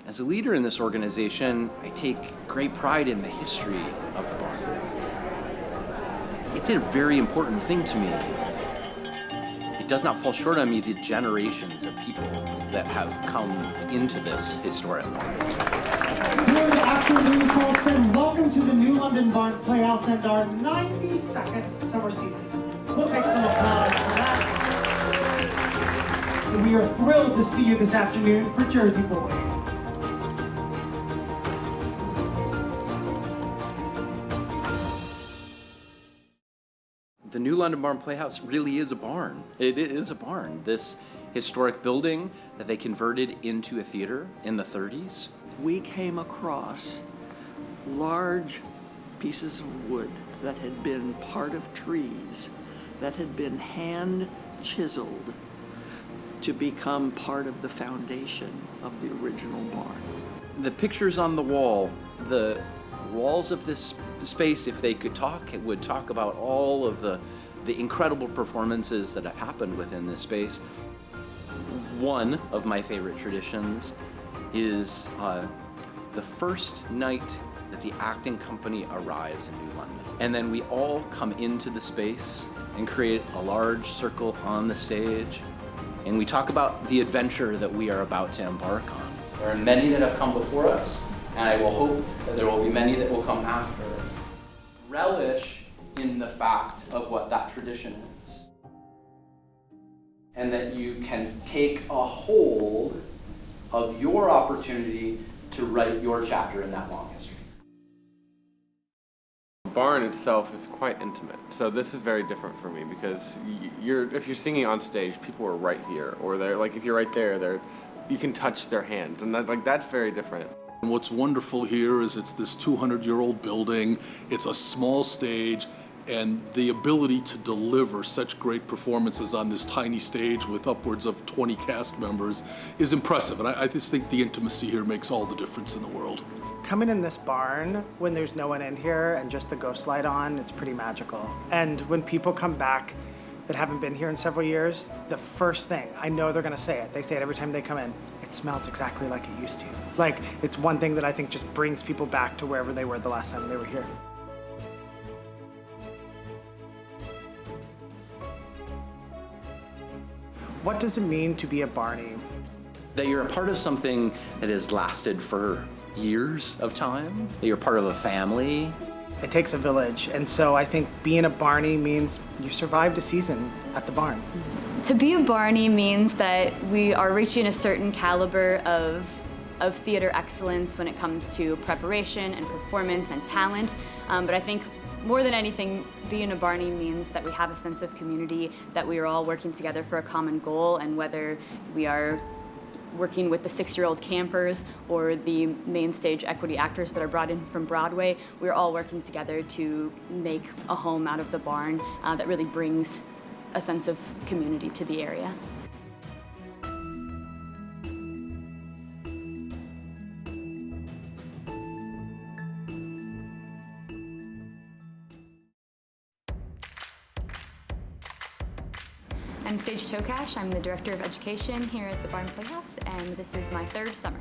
As a leader in this organization, I take great pride in the history of the barn. It's a very important thing to me. It does not fall short on me the generations of people that have come into this historic barn. Good afternoon, folks, and welcome to the new London Barn Playhouse and our 92nd summer season. We'll take some applause for that. And we are thrilled to see you this afternoon for Jersey Boys. The new London Barn Playhouse really is a barn. It is a barn. This historic building that they converted into a theater in the 30s. We came across large pieces of wood that had been part of trees that had been hand chiseled to become part of the foundation of the original barn. The pictures on the wall, the walls of this space, if they could talk, it would talk about all of the incredible performances that have happened within this space. One of my favorite traditions is the first night that the acting company arrives in New London. And then we all come into the space and create a large circle on the stage. And we talk about the adventure that we are about to embark on. There are many that have come before us, and I will hope that there will be many that will come after. Relish in the fact of what that tradition is. And that you can take a hold of your opportunity to write your chapter in that long history. The barn itself is quite intimate, so this is very different for me because if you're singing on stage, people are right here, or they're like if you're right there, you can touch their hands, and that's very different. And what's wonderful here is it's this 200-year-old building, it's a small stage, and the ability to deliver such great performances on this tiny stage with upwards of 20 cast members is impressive. And I just think the intimacy here makes all the difference in the world. Coming in this barn when there's no one in here and just the ghost light on, it's pretty magical. And when people come back that haven't been here in several years, the first thing, I know they're gonna say it, they say it every time they come in, it smells exactly like it used to. Like, it's one thing that I think just brings people back to wherever they were the last time they were here. What does it mean to be a Barney? That you're a part of something that has lasted for years of time, that you're part of a family. It takes a village, and so I think being a Barney means you survived a season at the barn. To be a Barney means that we are reaching a certain caliber of theater excellence when it comes to preparation and performance and talent, but I think more than anything, being a Barney means that we have a sense of community, that we are all working together for a common goal, and whether we are working with the 6-year-old campers or the main stage equity actors that are brought in from Broadway, we're all working together to make a home out of the barn that really brings a sense of community to the area. I'm Sage Tokash. I'm the Director of Education here at the Barn Playhouse, and this is my 3rd summer.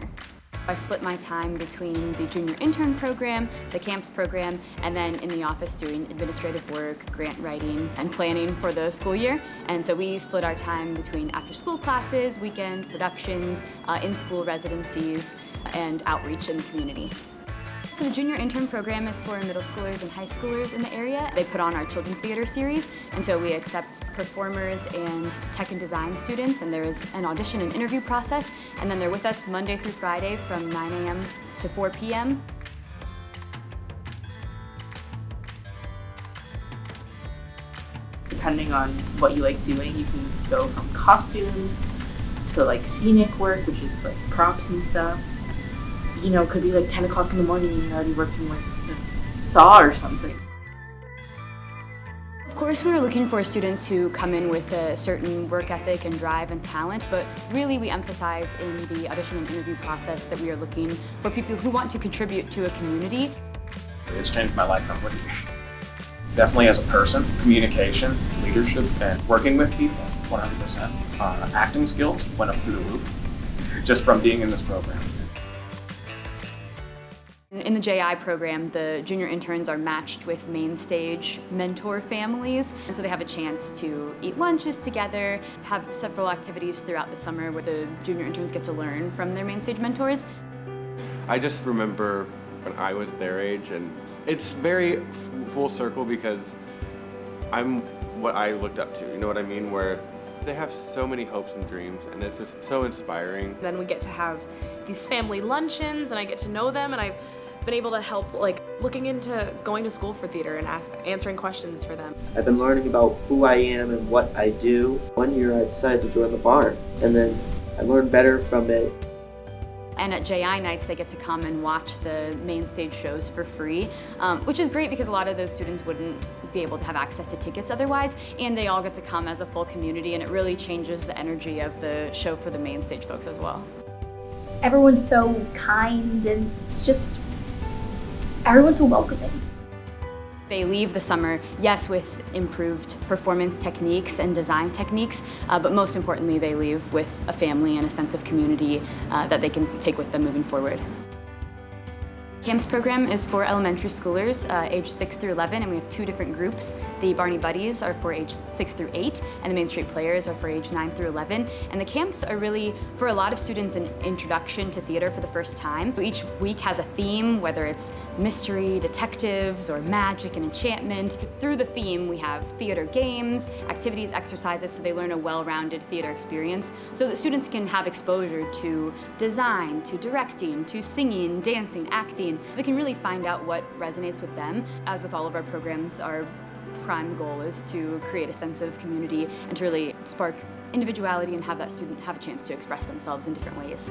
I split my time between the junior intern program, the camps program, and then in the office doing administrative work, grant writing, and planning for the school year. And so we split our time between after-school classes, weekend productions, in-school residencies, and outreach in the community. So the junior intern program is for middle schoolers and high schoolers in the area. They put on our children's theater series, and so we accept performers and tech and design students, and there is an audition and interview process, and then they're with us Monday through Friday from 9 a.m. to 4 p.m. Depending on what you like doing, you can go from costumes to like scenic work, which is like props and stuff. You know, it could be like 10 o'clock in the morning and you're already working with a saw or something. Of course, we were looking for students who come in with a certain work ethic and drive and talent, but really we emphasize in the audition and interview process that we are looking for people who want to contribute to a community. It's changed my life completely. Definitely as a person, communication, leadership, and working with people, 100%. Acting skills went up through the roof just from being in this program. In the JI program, the junior interns are matched with main stage mentor families, and so they have a chance to eat lunches together, have several activities throughout the summer where the junior interns get to learn from their main stage mentors. I just remember when I was their age, and it's very full circle because I'm what I looked up to, you know what I mean? Where they have so many hopes and dreams, and it's just so inspiring. Then we get to have these family luncheons, and I get to know them, and I've been able to help, like, looking into going to school for theater and answering questions for them. I've been learning about who I am and what I do. One year I decided to join the barn, and then I learned better from it. And at JI nights, they get to come and watch the main stage shows for free, which is great because a lot of those students wouldn't be able to have access to tickets otherwise, and they all get to come as a full community, and it really changes the energy of the show for the main stage folks as well. Everyone's so kind and just everyone's so welcoming. They leave the summer, yes, with improved performance techniques and design techniques, but most importantly, they leave with a family and a sense of community that they can take with them moving forward. CAMPS program is for elementary schoolers age 6 through 11, and we have 2 different groups. The Barney Buddies are for age 6 through 8, and the Main Street Players are for age 9 through 11. And the camps are really, for a lot of students, an introduction to theater for the first time. Each week has a theme, whether it's mystery, detectives, or magic and enchantment. Through the theme, we have theater games, activities, exercises, so they learn a well-rounded theater experience, so that students can have exposure to design, to directing, to singing, dancing, acting. So they can really find out what resonates with them. As with all of our programs, our prime goal is to create a sense of community and to really spark individuality and have that student have a chance to express themselves in different ways.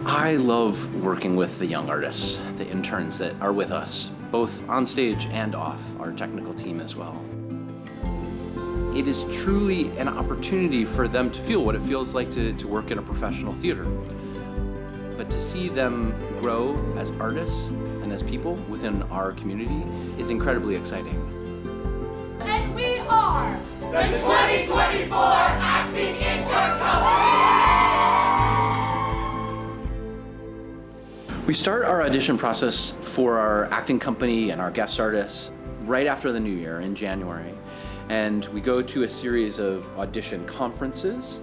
I love working with the young artists, the interns that are with us, both on stage and off, our technical team as well. It is truly an opportunity for them to feel what it feels like to work in a professional theater. But to see them grow as artists and as people within our community is incredibly exciting. And we are the 2024 Acting Intern Company! We start our audition process for our acting company and our guest artists right after the new year in January. And we go to a series of audition conferences.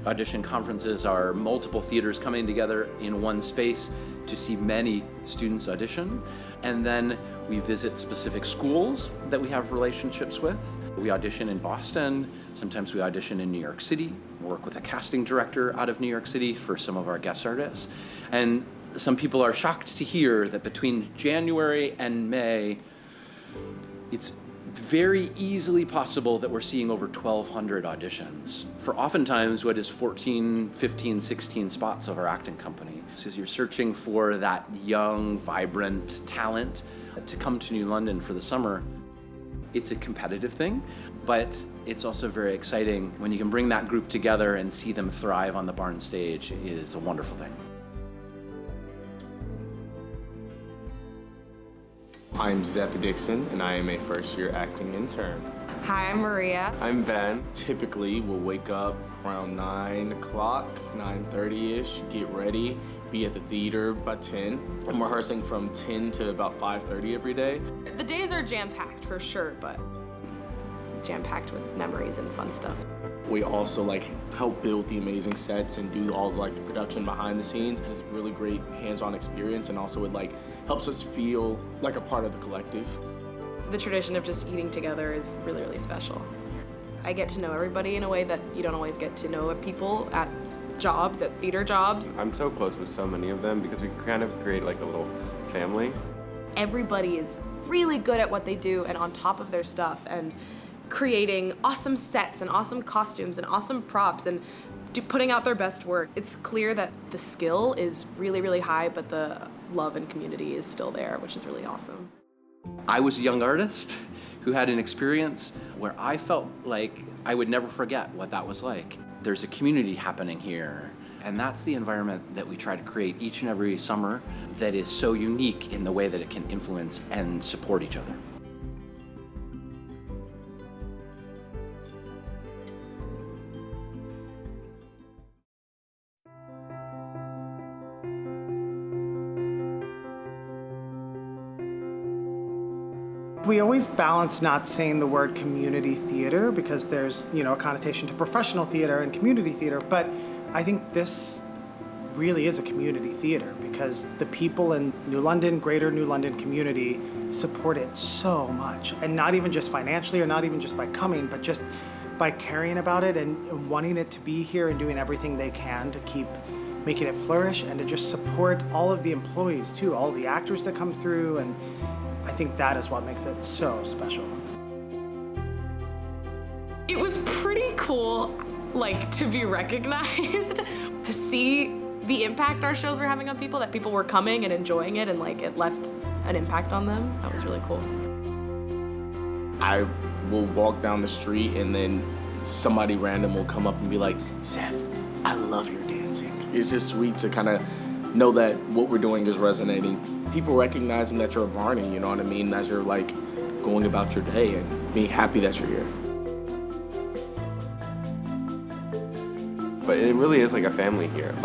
Audition conferences are multiple theaters coming together in one space to see many students audition. And then we visit specific schools that we have relationships with. We audition in Boston, sometimes we audition in New York City, work with a casting director out of New York City for some of our guest artists. And some people are shocked to hear that between January and May, it's very easily possible that we're seeing over 1,200 auditions for oftentimes what is 14, 15, 16 spots of our acting company. So you're searching for that young, vibrant talent to come to New London for the summer. It's a competitive thing, but it's also very exciting when you can bring that group together and see them thrive on the barn stage. It is a wonderful thing. I'm Zeth Dixon, and I am a first-year acting intern. Hi, I'm Maria. I'm Ben. Typically, we'll wake up around 9 o'clock, 9:30-ish, get ready, be at the theater by 10. I'm rehearsing from 10 to about 5:30 every day. The days are jam-packed for sure, but jam-packed with memories and fun stuff. We also help build the amazing sets and do all the production behind the scenes. It's a really great hands-on experience, and also it helps us feel like a part of the collective. The tradition of just eating together is really, really special. I get to know everybody in a way that you don't always get to know people at jobs, at theater jobs. I'm so close with so many of them because we kind of create like a little family. Everybody is really good at what they do and on top of their stuff and creating awesome sets and awesome costumes and awesome props and putting out their best work. It's clear that the skill is really, really high, but the love and community is still there, which is really awesome. I was a young artist who had an experience where I felt like I would never forget what that was like. There's a community happening here, and that's the environment that we try to create each and every summer that is so unique in the way that it can influence and support each other. We always balance not saying the word community theater because there's, a connotation to professional theater and community theater, but I think this really is a community theater because the people in New London, greater New London community support it so much. And not even just financially or not even just by coming, but just by caring about it and wanting it to be here and doing everything they can to keep making it flourish and to just support all of the employees too, all the actors that come through, and I think that is what makes it so special. It was pretty cool, to be recognized, to see the impact our shows were having on people, that people were coming and enjoying it and it left an impact on them. That was really cool. I will walk down the street and then somebody random will come up and be like, Seth, I love your dancing. It's just sweet to kind of know that what we're doing is resonating. People recognizing that you're a Barney, you know what I mean, as you're going about your day and being happy that you're here. But it really is like a family here.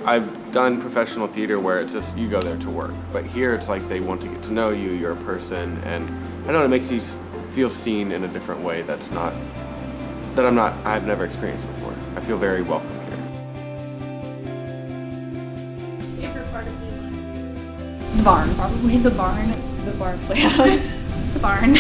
I've done professional theater where it's just you go there to work, but here it's like they want to get to know you, you're a person, and I don't know, it makes you feel seen in a different way I've never experienced before. I feel very welcome here. Favorite part of New London? The barn, probably the barn playhouse, the barn.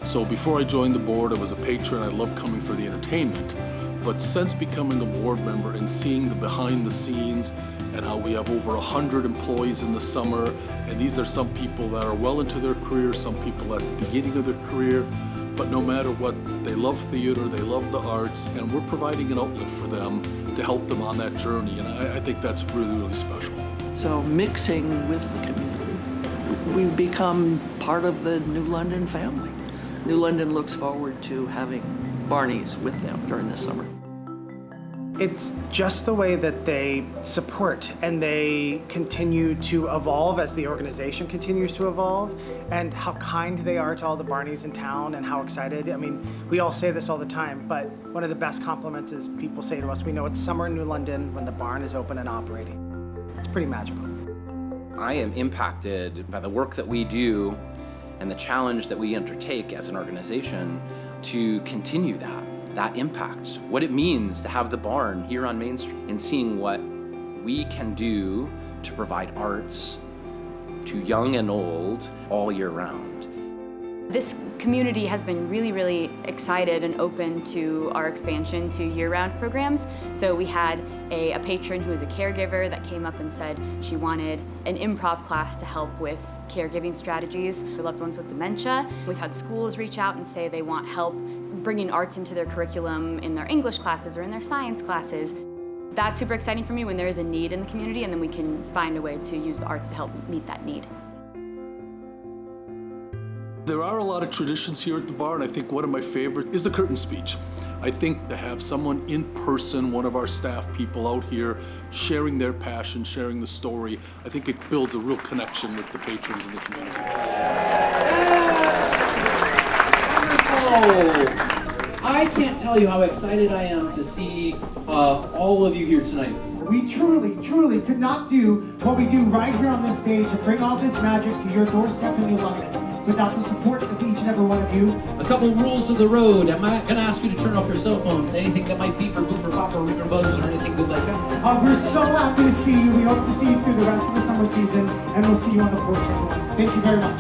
So before I joined the board, I was a patron. I loved coming for the entertainment. But since becoming a board member and seeing the behind the scenes and how we have over 100 employees in the summer, and these are some people that are well into their career, some people at the beginning of their career, but no matter what, they love theater, they love the arts, and we're providing an outlet for them to help them on that journey, and I think that's really, really special. So mixing with the community, we become part of the New London family. New London looks forward to having Barneys with them during the summer. It's just the way that they support and they continue to evolve as the organization continues to evolve, and how kind they are to all the Barneys in town and how excited. I mean, we all say this all the time, but one of the best compliments is people say to us, we know it's summer in New London when the barn is open and operating. It's pretty magical. I am impacted by the work that we do and the challenge that we undertake as an organization to continue that impact, what it means to have the barn here on Main Street, and seeing what we can do to provide arts to young and old all year round. This community has been really, really excited and open to our expansion to year-round programs. So we had a patron who was a caregiver that came up and said she wanted an improv class to help with caregiving strategies for loved ones with dementia. We've had schools reach out and say they want help bringing arts into their curriculum in their English classes or in their science classes. That's super exciting for me when there is a need in the community, and then we can find a way to use the arts to help meet that need. There are a lot of traditions here at the barn. I think one of my favorite is the curtain speech. I think to have someone in person, one of our staff people out here, sharing their passion, sharing the story, I think it builds a real connection with the patrons in the community. Wonderful! I can't tell you how excited I am to see all of you here tonight. We truly could not do what we do right here on this stage and bring all this magic to your doorstep in New London without the support of each and every one of you. A couple rules of the road. I'm not going to ask you to turn off your cell phones. Anything that might beep or boop or pop or ring or buzz or anything good like that. We're so happy to see you. We hope to see you through the rest of the summer season, and we'll see you on the porch, everyone. Thank you very much.